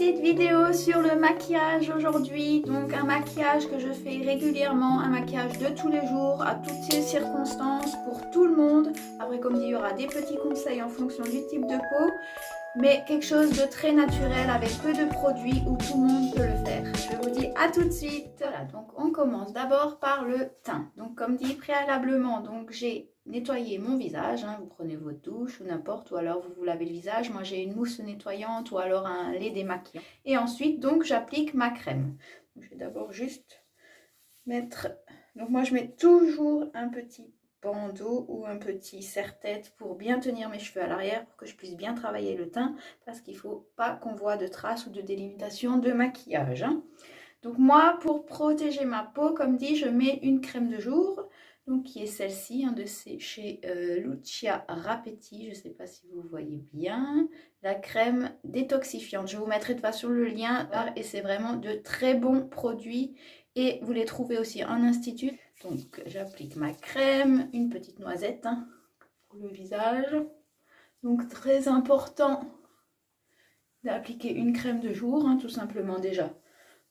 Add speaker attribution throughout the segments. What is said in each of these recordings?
Speaker 1: petite vidéo sur le maquillage aujourd'hui. Donc un maquillage que je fais régulièrement, un maquillage de tous les jours, à toutes ces circonstances, pour tout le monde. Après, comme dit, il y aura des petits conseils en fonction du type de peau. Mais quelque chose de très naturel avec peu de produits où tout le monde peut le faire. Je vous dis à tout de suite. Voilà, donc on commence d'abord par le teint. Donc comme dit préalablement, donc j'ai nettoyé mon visage. Vous prenez votre douche ou n'importe, ou alors vous vous lavez le visage. Moi j'ai une mousse nettoyante ou alors un lait démaquillant. Et ensuite donc j'applique ma crème. Donc, je vais d'abord juste mettre... Donc moi je mets toujours un petit bandeau ou un petit serre-tête pour bien tenir mes cheveux à l'arrière pour que je puisse bien travailler le teint, parce qu'il ne faut pas qu'on voit de traces ou de délimitation de maquillage. Donc moi, pour protéger ma peau, comme dit, je mets une crème de jour, donc qui est celle-ci, chez Lucia Rapetti. Je ne sais pas si vous voyez bien, la crème détoxifiante. Je vous mettrai de toute façon le lien et c'est vraiment de très bons produits et vous les trouvez aussi en institut. Donc j'applique ma crème, une petite noisette pour le visage. Donc très important d'appliquer une crème de jour, tout simplement déjà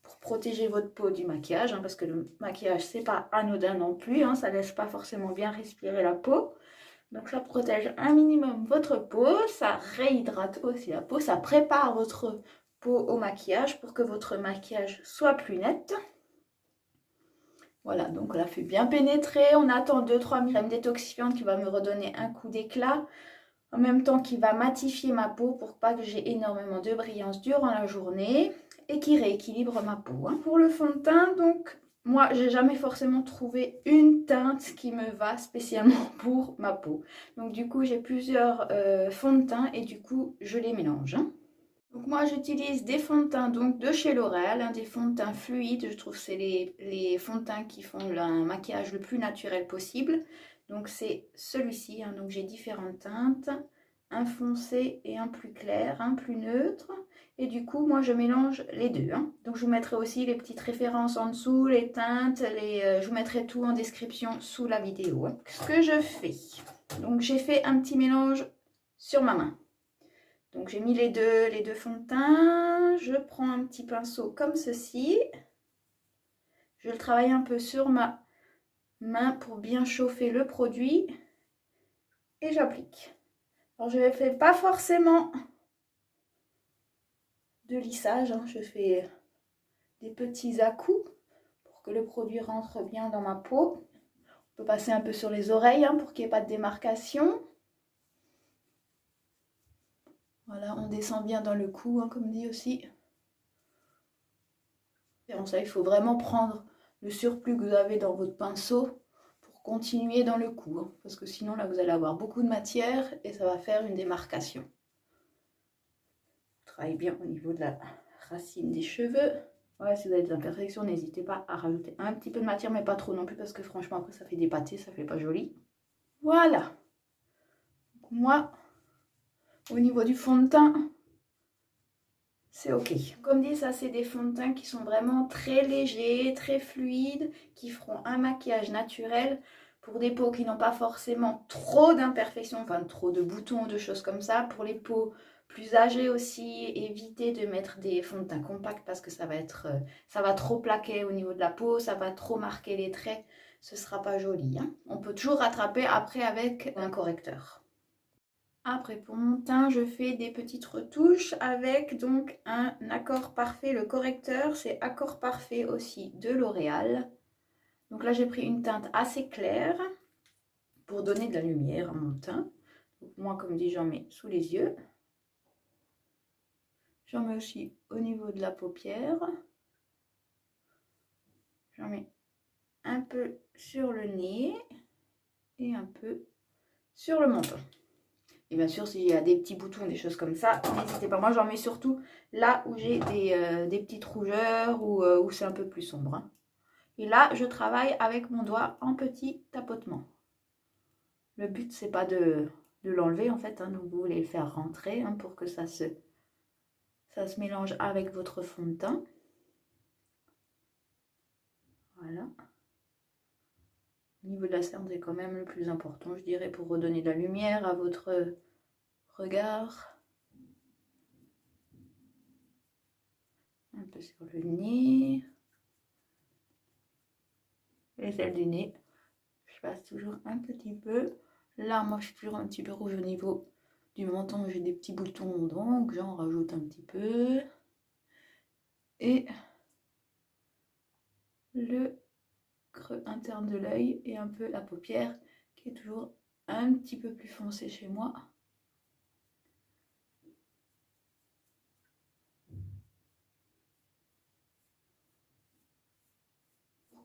Speaker 1: pour protéger votre peau du maquillage, parce que le maquillage c'est pas anodin non plus, ça laisse pas forcément bien respirer la peau. Donc ça protège un minimum votre peau, ça réhydrate aussi la peau, ça prépare votre peau au maquillage pour que votre maquillage soit plus net. Voilà, donc on l'a fait bien pénétrer. On attend 2-3 minutes. Crème détoxifiante qui va me redonner un coup d'éclat. En même temps qui va matifier ma peau pour pas que j'ai énormément de brillance durant la journée. Et qui rééquilibre ma peau. Pour le fond de teint, donc moi j'ai jamais forcément trouvé une teinte qui me va spécialement pour ma peau. Donc du coup j'ai plusieurs fonds de teint et du coup je les mélange. Donc moi j'utilise des fonds de teint donc de chez L'Oréal, des fonds de teint fluides. Je trouve que c'est les fonds de teint qui font le maquillage le plus naturel possible. Donc c'est celui-ci, donc j'ai différentes teintes, un foncé et un plus clair, un plus neutre. Et du coup moi je mélange les deux. Donc je vous mettrai aussi les petites références en dessous, les teintes, je vous mettrai tout en description sous la vidéo. Ce que je fais, donc j'ai fait un petit mélange sur ma main. Donc j'ai mis les deux fonds de teint, je prends un petit pinceau comme ceci, je le travaille un peu sur ma main pour bien chauffer le produit et j'applique. Alors je ne fais pas forcément de lissage, je fais des petits à-coups pour que le produit rentre bien dans ma peau. On peut passer un peu sur les oreilles pour qu'il n'y ait pas de démarcation. Voilà, on descend bien dans le cou, comme dit aussi. Et bon, ça, il faut vraiment prendre le surplus que vous avez dans votre pinceau pour continuer dans le cou. Parce que sinon, là, vous allez avoir beaucoup de matière et ça va faire une démarcation. Travaille bien au niveau de la racine des cheveux. Ouais, si vous avez des imperfections, n'hésitez pas à rajouter un petit peu de matière, mais pas trop non plus, parce que franchement, après, ça fait des pâtés, ça fait pas joli. Voilà. Donc, moi, au niveau du fond de teint, c'est ok. Comme dit, ça c'est des fonds de teint qui sont vraiment très légers, très fluides, qui feront un maquillage naturel pour des peaux qui n'ont pas forcément trop d'imperfections, enfin trop de boutons, de choses comme ça. Pour les peaux plus âgées aussi, évitez de mettre des fonds de teint compacts parce que ça va trop plaquer au niveau de la peau, ça va trop marquer les traits, ce sera pas joli. On peut toujours rattraper après avec un correcteur. Après, pour mon teint, je fais des petites retouches avec donc un Accord Parfait. Le correcteur, c'est Accord Parfait aussi de L'Oréal. Donc là, j'ai pris une teinte assez claire pour donner de la lumière à mon teint. Donc moi, comme dit, j'en mets sous les yeux. J'en mets aussi au niveau de la paupière. J'en mets un peu sur le nez et un peu sur le menton. Et bien sûr, s'il y a des petits boutons, des choses comme ça, n'hésitez pas. Moi, j'en mets surtout là où j'ai des petites rougeurs ou où c'est un peu plus sombre. Et là, je travaille avec mon doigt en petit tapotement. Le but, c'est pas de l'enlever, en fait. Donc, vous voulez le faire rentrer pour que ça se mélange avec votre fond de teint. Voilà. Au niveau de la cerne, c'est quand même le plus important, je dirais, pour redonner de la lumière à votre regard. un peu sur le nez, les ailes du nez. Je passe toujours un petit peu. Là, moi, je suis toujours un petit peu rouge au niveau du menton. J'ai des petits boutons, donc j'en rajoute un petit peu. Et le creux interne de l'œil et un peu la paupière qui est toujours un petit peu plus foncée chez moi.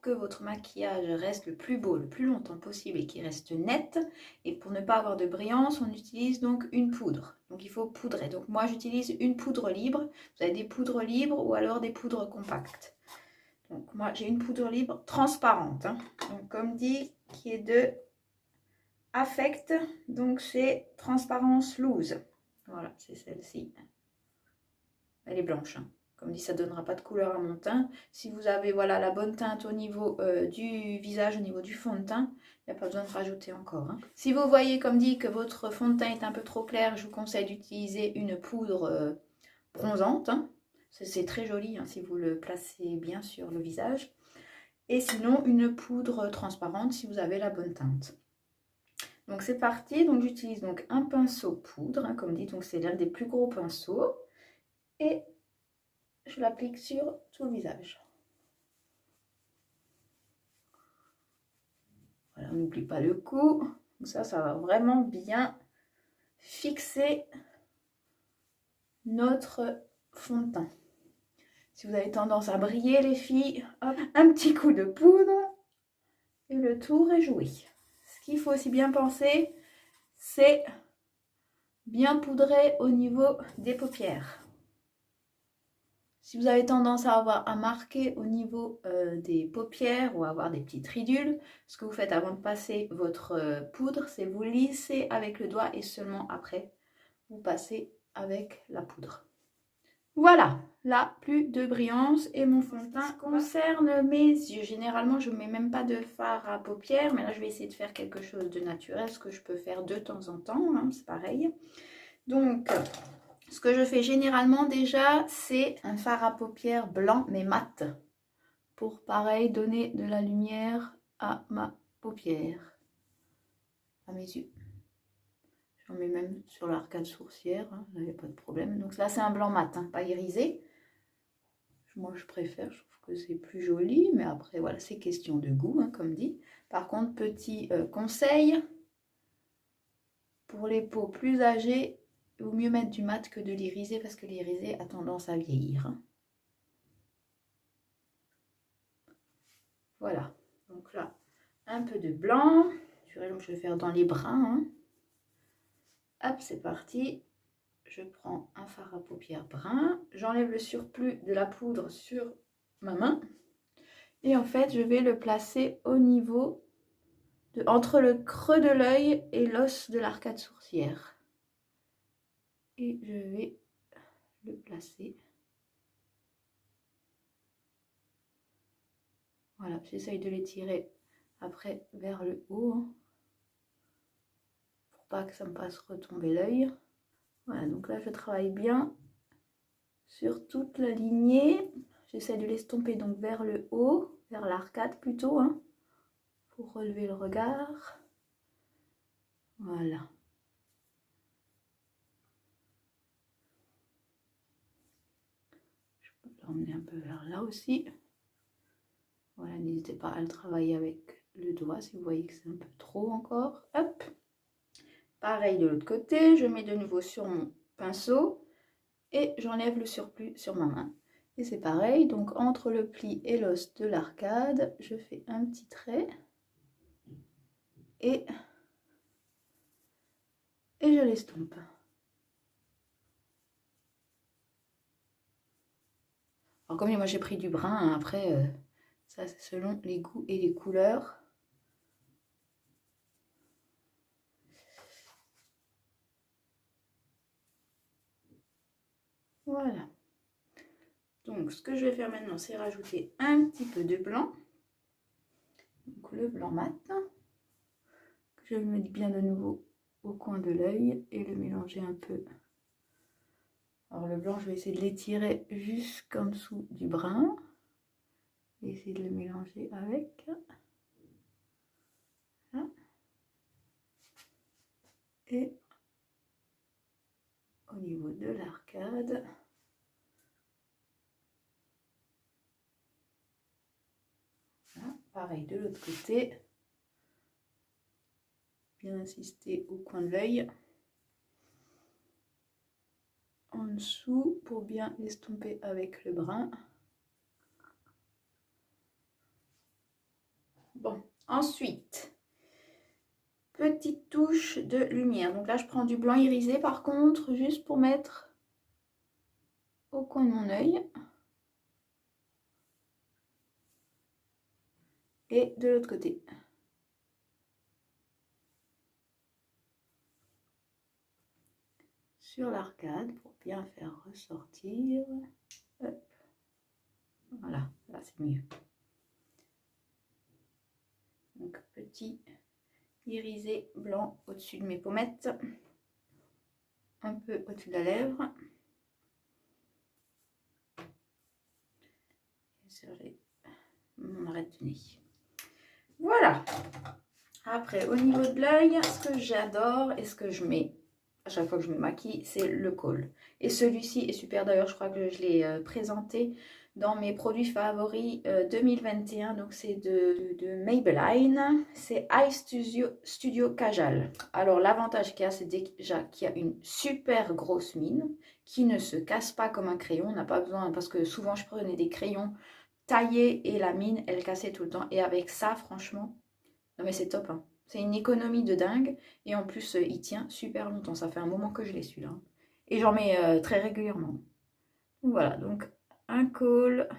Speaker 1: Que votre maquillage reste le plus beau, le plus longtemps possible et qu'il reste net. Et pour ne pas avoir de brillance, on utilise donc une poudre. Donc il faut poudrer. Donc moi j'utilise une poudre libre. Vous avez des poudres libres ou alors des poudres compactes. Donc moi j'ai une poudre libre transparente. Hein. Donc comme dit, qui est de Affect. Donc c'est transparence loose. Voilà, c'est celle-ci. Elle est blanche. Hein. Comme dit, ça ne donnera pas de couleur à mon teint. Si vous avez voilà, la bonne teinte au niveau du visage, au niveau du fond de teint, il n'y a pas besoin de rajouter encore. Hein. Si vous voyez, comme dit, que votre fond de teint est un peu trop clair, je vous conseille d'utiliser une poudre bronzante. Hein. C'est très joli hein, si vous le placez bien sur le visage. Et sinon, une poudre transparente si vous avez la bonne teinte. Donc c'est parti. Donc j'utilise donc un pinceau poudre, hein, comme dit, donc c'est l'un des plus gros pinceaux. Et je l'applique sur tout le visage. Voilà, on n'oublie pas le cou. Ça va vraiment bien fixer notre fond de teint. Si vous avez tendance à briller, les filles, hop, un petit coup de poudre et le tour est joué. Ce qu'il faut aussi bien penser, c'est bien poudrer au niveau des paupières. Si vous avez tendance à marquer au niveau des paupières ou à avoir des petites ridules, ce que vous faites avant de passer votre poudre, c'est vous lissez avec le doigt et seulement après, vous passez avec la poudre. Voilà, là, plus de brillance et mon fond de teint concerne mes yeux. Généralement, je ne mets même pas de fard à paupières, mais là, je vais essayer de faire quelque chose de naturel, ce que je peux faire de temps en temps, hein, c'est pareil. Donc... ce que je fais généralement déjà, c'est un fard à paupières blanc mais mat. Pour pareil donner de la lumière à ma paupière, à mes yeux. J'en mets même sur l'arcade sourcière, hein, là il n'y a pas de problème. Donc là c'est un blanc mat, hein, pas irisé. Moi je préfère, je trouve que c'est plus joli. Mais après voilà, c'est question de goût, hein, comme dit. Par contre, petit conseil, pour les peaux plus âgées, il vaut mieux mettre du mat que de l'irisé parce que l'irisé a tendance à vieillir. Voilà, donc là, un peu de blanc. Je vais faire dans les brins. Hein. Hop, c'est parti. Je prends un fard à paupières brun. J'enlève le surplus de la poudre sur ma main. Et en fait, je vais le placer au niveau, entre le creux de l'œil et l'os de l'arcade sourcière. Et je vais le placer. Voilà, j'essaye de l'étirer après vers le haut. Hein, pour pas que ça me fasse retomber l'œil. Voilà, donc là je travaille bien sur toute la lignée. J'essaie de l'estomper donc vers le haut, vers l'arcade plutôt, hein, pour relever le regard. Voilà. Je peux l'emmener un peu vers là aussi. Voilà, n'hésitez pas à le travailler avec le doigt si vous voyez que c'est un peu trop encore. Hop. Pareil de l'autre côté, je mets de nouveau sur mon pinceau et j'enlève le surplus sur ma main. Et c'est pareil, donc entre le pli et l'os de l'arcade, je fais un petit trait et je l'estompe. Alors comme moi j'ai pris du brun, hein, après ça c'est selon les goûts et les couleurs. Voilà. Donc ce que je vais faire maintenant, c'est rajouter un petit peu de blanc. Donc le blanc mat. Que je vais mettre bien de nouveau au coin de l'œil et le mélanger un peu Alors le blanc, je vais essayer de l'étirer jusqu'en dessous du brun. Et essayer de le mélanger avec. Là. Et au niveau de l'arcade. Voilà. Pareil de l'autre côté. Bien insister au coin de l'œil. En dessous pour bien l'estomper avec le brun. Bon, ensuite, petite touche de lumière. Donc là, je prends du blanc irisé par contre, juste pour mettre au coin de mon œil. Et de l'autre côté. Sur l'arcade pour bien faire ressortir. Hop. Voilà, là c'est mieux. Donc petit irisé blanc au-dessus de mes pommettes, un peu au-dessus de la lèvre. Et sur mon arête de nez. Voilà. Après, au niveau de l'œil, ce que j'adore et ce que je mets à chaque fois que je me maquille, c'est le col. Et celui-ci est super, d'ailleurs, je crois que je l'ai présenté dans mes produits favoris 2021. Donc c'est de Maybelline, c'est Eye Studio Kajal. Alors l'avantage qu'il y a, c'est déjà qu'il y a une super grosse mine qui ne se casse pas comme un crayon. On n'a pas besoin, parce que souvent je prenais des crayons taillés et la mine elle cassait tout le temps. Et avec ça, franchement, non mais c'est top, hein. C'est une économie de dingue. Et en plus, il tient super longtemps. Ça fait un moment que je l'ai celui-là. Et j'en mets très régulièrement. Donc voilà, donc un col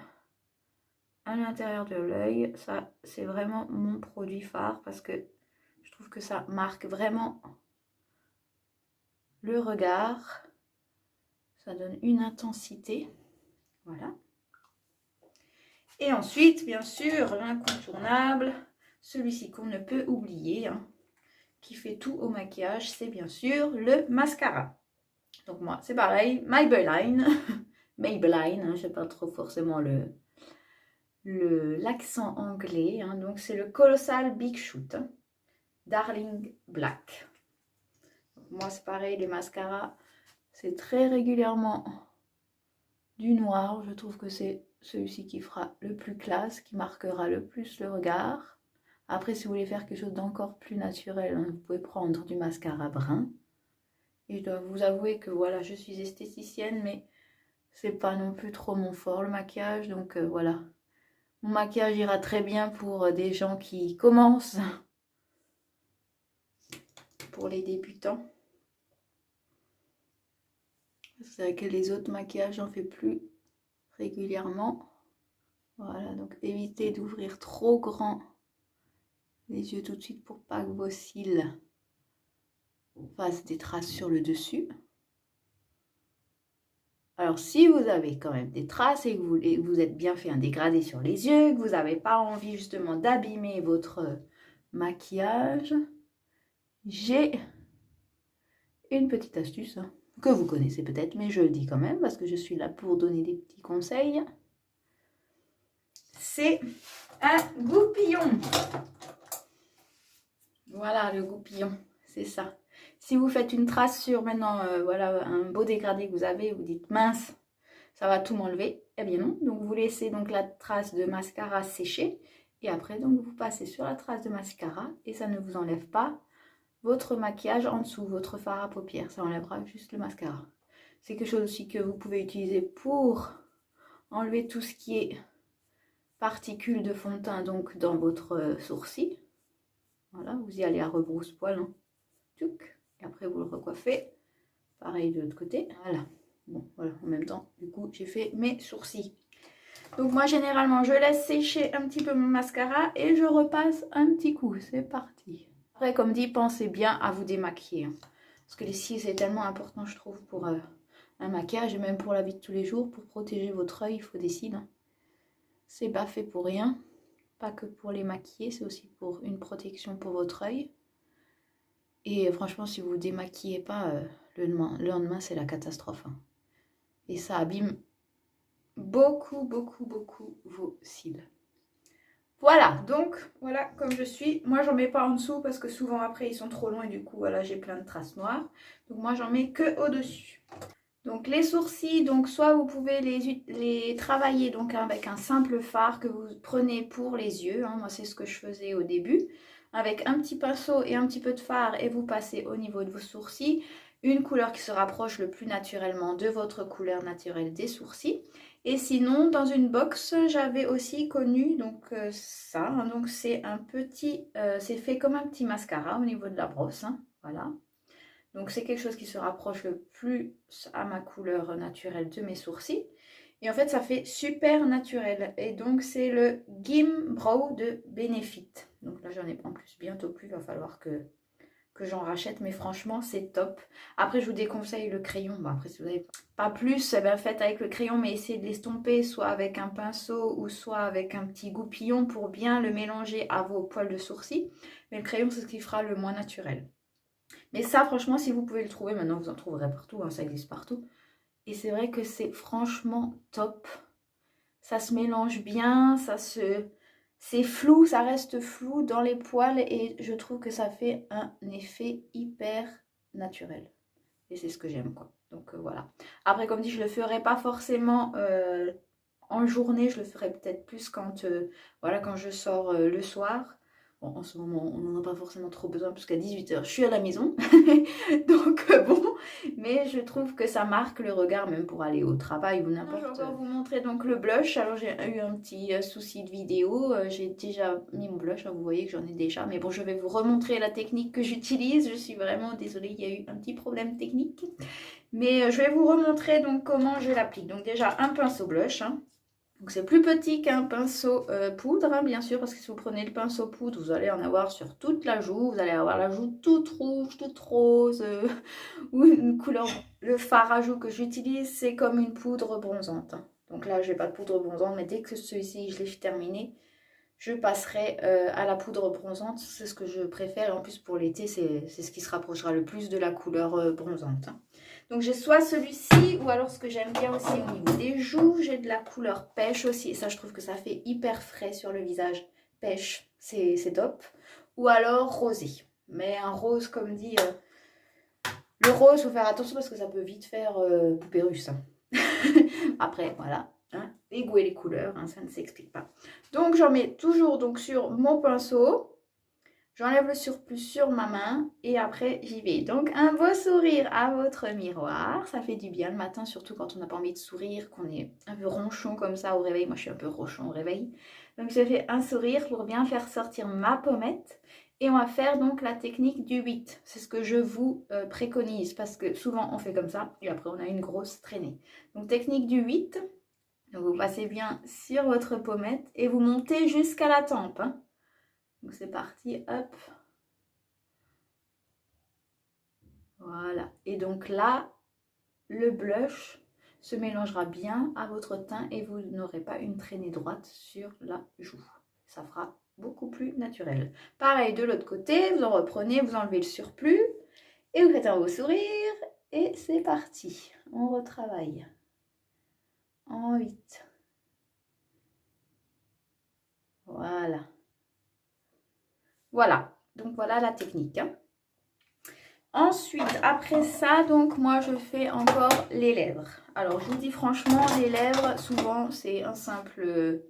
Speaker 1: à l'intérieur de l'œil. Ça, c'est vraiment mon produit phare parce que je trouve que ça marque vraiment le regard. Ça donne une intensité. Voilà. Et ensuite, bien sûr, l'incontournable, celui-ci qu'on ne peut oublier, hein, qui fait tout au maquillage, c'est bien sûr le mascara. Donc moi, c'est pareil, Maybelline, Maybelline, hein, je sais pas trop forcément l'accent anglais, hein, donc c'est le Colossal Big Shoot, hein, Darling Black. Donc moi, c'est pareil, les mascaras, c'est très régulièrement du noir. Je trouve que c'est celui-ci qui fera le plus classe, qui marquera le plus le regard. Après, si vous voulez faire quelque chose d'encore plus naturel, hein, vous pouvez prendre du mascara brun. Et je dois vous avouer que voilà, je suis esthéticienne, mais c'est pas non plus trop mon fort le maquillage. Donc voilà, mon maquillage ira très bien pour des gens qui commencent, pour les débutants. C'est vrai que les autres maquillages, j'en fais plus régulièrement. Voilà, donc évitez d'ouvrir trop grand les yeux tout de suite pour pas que vos cils fassent des traces sur le dessus. Alors si vous avez quand même des traces et que vous êtes bien fait un dégradé sur les yeux, que vous n'avez pas envie justement d'abîmer votre maquillage, j'ai une petite astuce, hein, que vous connaissez peut-être, mais je le dis quand même parce que je suis là pour donner des petits conseils. C'est un goupillon. Voilà le goupillon, c'est ça. Si vous faites une trace sur maintenant, voilà un beau dégradé que vous avez, vous dites mince, ça va tout m'enlever. Eh bien non, donc vous laissez donc la trace de mascara sécher et après donc vous passez sur la trace de mascara et ça ne vous enlève pas votre maquillage en dessous, votre fard à paupières, ça enlèvera juste le mascara. C'est quelque chose aussi que vous pouvez utiliser pour enlever tout ce qui est particules de fond de teint donc dans votre sourcil. Voilà, vous y allez à rebrousse-poil, hein. Tchouk. Et après vous le recoiffez. Pareil de l'autre côté. Voilà. Bon, voilà, en même temps, du coup, j'ai fait mes sourcils. Donc moi, généralement, je laisse sécher un petit peu mon mascara et je repasse un petit coup. C'est parti. Après, comme dit, pensez bien à vous démaquiller, hein. Parce que les cils, c'est tellement important, je trouve, pour un maquillage et même pour la vie de tous les jours. Pour protéger votre œil, il faut des cils, hein. C'est pas fait pour rien. Pas que pour les maquiller, c'est aussi pour une protection pour votre œil. Et franchement, si vous ne démaquillez pas, le lendemain, c'est la catastrophe, hein. Et ça abîme beaucoup, beaucoup, beaucoup vos cils. Voilà, donc voilà comme je suis. Moi j'en mets pas en dessous parce que souvent après ils sont trop longs et du coup voilà j'ai plein de traces noires. Donc moi j'en mets que au-dessus. Donc les sourcils, donc soit vous pouvez les travailler donc avec un simple fard que vous prenez pour les yeux. Hein. Moi c'est ce que je faisais au début. Avec un petit pinceau et un petit peu de fard et vous passez au niveau de vos sourcils. Une couleur qui se rapproche le plus naturellement de votre couleur naturelle des sourcils. Et sinon, dans une box, j'avais aussi connu donc ça. Hein, donc c'est un petit, c'est fait comme un petit mascara au niveau de la brosse. Hein, voilà. Donc c'est quelque chose qui se rapproche le plus à ma couleur naturelle de mes sourcils. Et en fait, ça fait super naturel. Et donc c'est le Gim Brow de Benefit. Donc là, j'en ai en plus bientôt plus. Il va falloir que j'en rachète, mais franchement c'est top. Après je vous déconseille le crayon, bon, après si vous n'avez pas plus, eh ben, faites avec le crayon, mais essayez de l'estomper soit avec un pinceau ou soit avec un petit goupillon pour bien le mélanger à vos poils de sourcils, mais le crayon c'est ce qui fera le moins naturel. Mais ça franchement si vous pouvez le trouver, maintenant vous en trouverez partout, hein, ça existe partout, et c'est vrai que c'est franchement top, ça se mélange bien, c'est flou, ça reste flou dans les poils et je trouve que ça fait un effet hyper naturel. Et c'est ce que j'aime quoi. Donc voilà. Après comme dit, je le ferai pas forcément en journée, je le ferai peut-être plus quand, voilà, quand je sors le soir. Bon, en ce moment, on n'en a pas forcément trop besoin puisqu'à 18 h, je suis à la maison. Donc bon, mais je trouve que ça marque le regard même pour aller au travail ou n'importe. Je vais encore vous montrer donc le blush. Alors j'ai eu un petit souci de vidéo. J'ai déjà mis mon blush, hein, vous voyez que j'en ai déjà. Mais bon, je vais vous remontrer la technique que j'utilise. Je suis vraiment désolée, il y a eu un petit problème technique. Mais je vais vous remontrer donc comment je l'applique. Donc déjà un pinceau blush. Hein. Donc c'est plus petit qu'un pinceau poudre, hein, bien sûr, parce que si vous prenez le pinceau poudre, vous allez en avoir sur toute la joue. Vous allez avoir la joue toute rouge, toute rose, ou une couleur. Le fard à joue que j'utilise, c'est comme une poudre bronzante. Hein. Donc là, je n'ai pas de poudre bronzante, mais dès que celui-ci, je l'ai terminé, je passerai à la poudre bronzante. C'est ce que je préfère. Et en plus, pour l'été, c'est ce qui se rapprochera le plus de la couleur bronzante. Hein. Donc j'ai soit celui-ci ou alors ce que j'aime bien aussi au niveau des joues, j'ai de la couleur pêche aussi. Et ça je trouve que ça fait hyper frais sur le visage. Pêche, c'est top. Ou alors rosé. Mais un rose comme dit, le rose, faut faire attention parce que ça peut vite faire poupée russe. Hein. Après voilà, hein, les goûts et les couleurs, hein, ça ne s'explique pas. Donc j'en mets toujours donc, sur mon pinceau. J'enlève le surplus sur ma main et après j'y vais. Donc un beau sourire à votre miroir, ça fait du bien le matin, surtout quand on n'a pas envie de sourire, qu'on est un peu ronchon comme ça au réveil. Moi je suis un peu ronchon au réveil. Donc je fais un sourire pour bien faire sortir ma pommette et on va faire donc la technique du 8. C'est ce que je vous préconise parce que souvent on fait comme ça et après on a une grosse traînée. Donc technique du 8, donc vous passez bien sur votre pommette et vous montez jusqu'à la tempe. Hein. Donc c'est parti, hop. Voilà. Et donc là, le blush se mélangera bien à votre teint et vous n'aurez pas une traînée droite sur la joue. Ça fera beaucoup plus naturel. Pareil de l'autre côté, vous en reprenez, vous enlevez le surplus et vous faites un beau sourire. Et c'est parti. On retravaille. En 8. Voilà. Voilà, donc voilà la technique. Hein. Ensuite, après ça, donc moi je fais encore les lèvres. Alors je vous dis franchement, les lèvres, souvent c'est un simple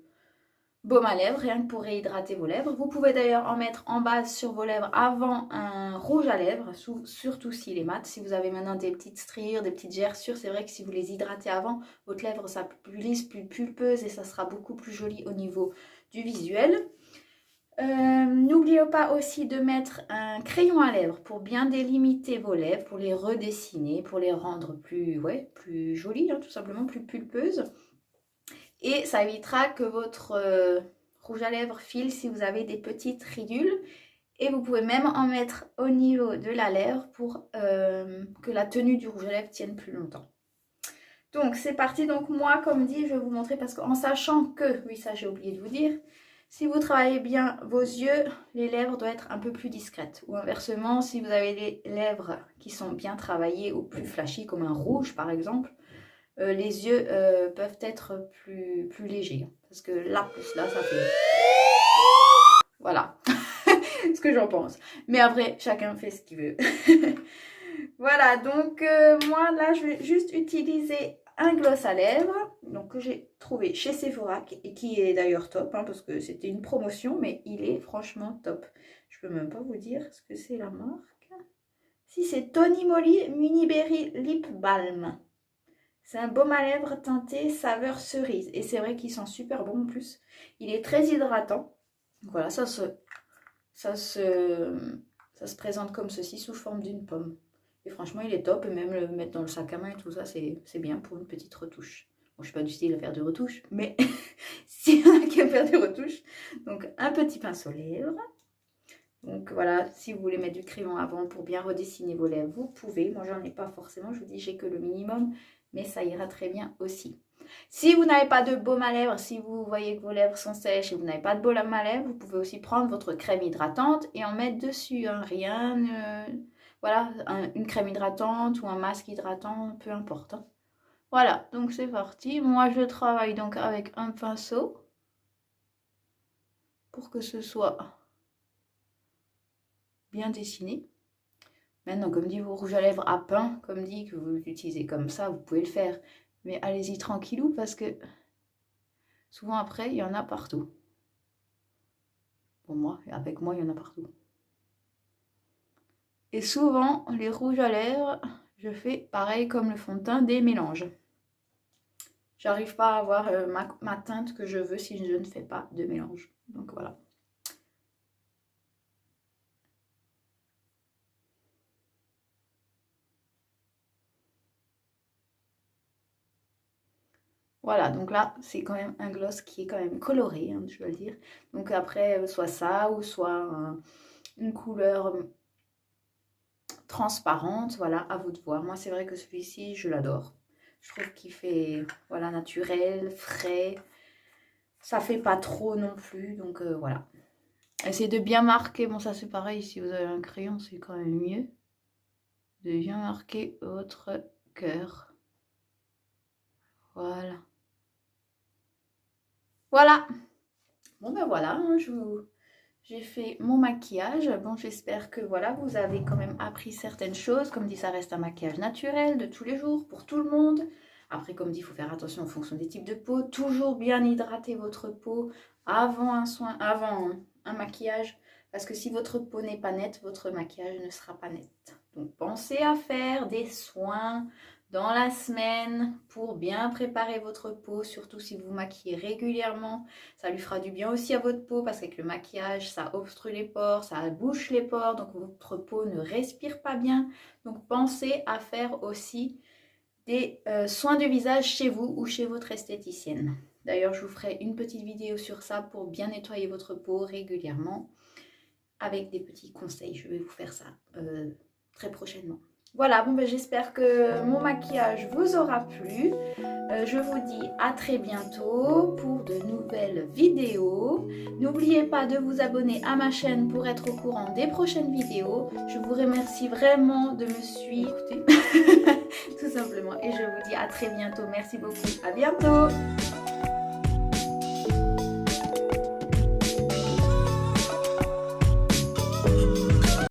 Speaker 1: baume à lèvres, rien que pour réhydrater vos lèvres. Vous pouvez d'ailleurs en mettre en base sur vos lèvres avant un rouge à lèvres, surtout s'il est mat. Si vous avez maintenant des petites striures, des petites gerçures, c'est vrai que si vous les hydratez avant, votre lèvre sera plus lisse, plus pulpeuse et ça sera beaucoup plus joli au niveau du visuel. N'oubliez pas aussi de mettre un crayon à lèvres pour bien délimiter vos lèvres, pour les redessiner, pour les rendre plus jolies, hein, tout simplement, plus pulpeuses. Et ça évitera que votre rouge à lèvres file si vous avez des petites ridules. Et vous pouvez même en mettre au niveau de la lèvre pour que la tenue du rouge à lèvres tienne plus longtemps. Donc c'est parti. Donc moi, comme dit, je vais vous montrer parce qu'en sachant que, oui ça j'ai oublié de vous dire, si vous travaillez bien vos yeux, les lèvres doivent être un peu plus discrètes. Ou inversement, si vous avez les lèvres qui sont bien travaillées ou plus flashy, comme un rouge par exemple, les yeux peuvent être plus légers. Parce que là, plus là, ça fait... Voilà, ce que j'en pense. Mais après, chacun fait ce qu'il veut. Voilà, donc moi, là, je vais juste utiliser un gloss à lèvres, donc que j'ai trouvé chez Sephora, et qui est d'ailleurs top, hein, parce que c'était une promotion, mais il est franchement top. Je peux même pas vous dire ce que c'est la marque. Si, c'est Tony Moly Mini Berry Lip Balm. C'est un baume à lèvres teinté saveur cerise. Et c'est vrai qu'il sent super bon en plus. Il est très hydratant. Voilà, ça se présente comme ceci sous forme d'une pomme. Et franchement, il est top. Et même le mettre dans le sac à main et tout ça, c'est bien pour une petite retouche. Bon, je ne suis pas du style à faire de retouches, mais s'il y en a qui aiment faire des retouches. Donc, un petit pinceau lèvres. Donc voilà, si vous voulez mettre du crayon avant pour bien redessiner vos lèvres, vous pouvez. Moi, j'en ai pas forcément. Je vous dis, j'ai que le minimum, mais ça ira très bien aussi. Si vous n'avez pas de baume à lèvres, si vous voyez que vos lèvres sont sèches et vous n'avez pas de baume à lèvres, vous pouvez aussi prendre votre crème hydratante et en mettre dessus. Hein. Rien, voilà, une crème hydratante ou un masque hydratant, peu importe. Hein. Voilà, donc c'est parti. Moi, je travaille donc avec un pinceau pour que ce soit bien dessiné. Maintenant, comme dit vos rouges à lèvres à pain, comme dit que vous l'utilisez comme ça, vous pouvez le faire. Mais allez-y tranquillou parce que souvent après, il y en a partout. Pour moi, avec moi, il y en a partout. Et souvent, les rouges à lèvres, je fais pareil comme le fond de teint, des mélanges. J'arrive pas à avoir ma teinte que je veux si je ne fais pas de mélange. Donc voilà. Voilà, donc là, c'est quand même un gloss qui est quand même coloré, hein, je dois le dire. Donc après, soit ça, ou soit une couleur transparente, voilà, à vous de voir. Moi, c'est vrai que celui-ci, je l'adore. Je trouve qu'il fait, voilà, naturel, frais. Ça fait pas trop non plus, donc voilà. Essayez de bien marquer, bon ça c'est pareil, si vous avez un crayon, c'est quand même mieux. De bien marquer votre cœur. Voilà. Voilà. Bon ben voilà, hein, j'ai fait mon maquillage. Bon, j'espère que voilà, vous avez quand même appris certaines choses. Comme dit, ça reste un maquillage naturel de tous les jours pour tout le monde. Après, comme dit, il faut faire attention en fonction des types de peau. Toujours bien hydrater votre peau avant un soin, avant un maquillage. Parce que si votre peau n'est pas nette, votre maquillage ne sera pas net. Donc, pensez à faire des soins dans la semaine pour bien préparer votre peau, surtout si vous maquillez régulièrement. Ça lui fera du bien aussi à votre peau parce qu'avec le maquillage, ça obstrue les pores, ça bouche les pores, donc votre peau ne respire pas bien. Donc pensez à faire aussi des soins de visage chez vous ou chez votre esthéticienne. D'ailleurs, je vous ferai une petite vidéo sur ça pour bien nettoyer votre peau régulièrement avec des petits conseils. Je vais vous faire ça très prochainement. Voilà, bon ben j'espère que mon maquillage vous aura plu. Je vous dis à très bientôt pour de nouvelles vidéos. N'oubliez pas de vous abonner à ma chaîne pour être au courant des prochaines vidéos. Je vous remercie vraiment de me suivre, tout simplement. Et je vous dis à très bientôt. Merci beaucoup. À bientôt.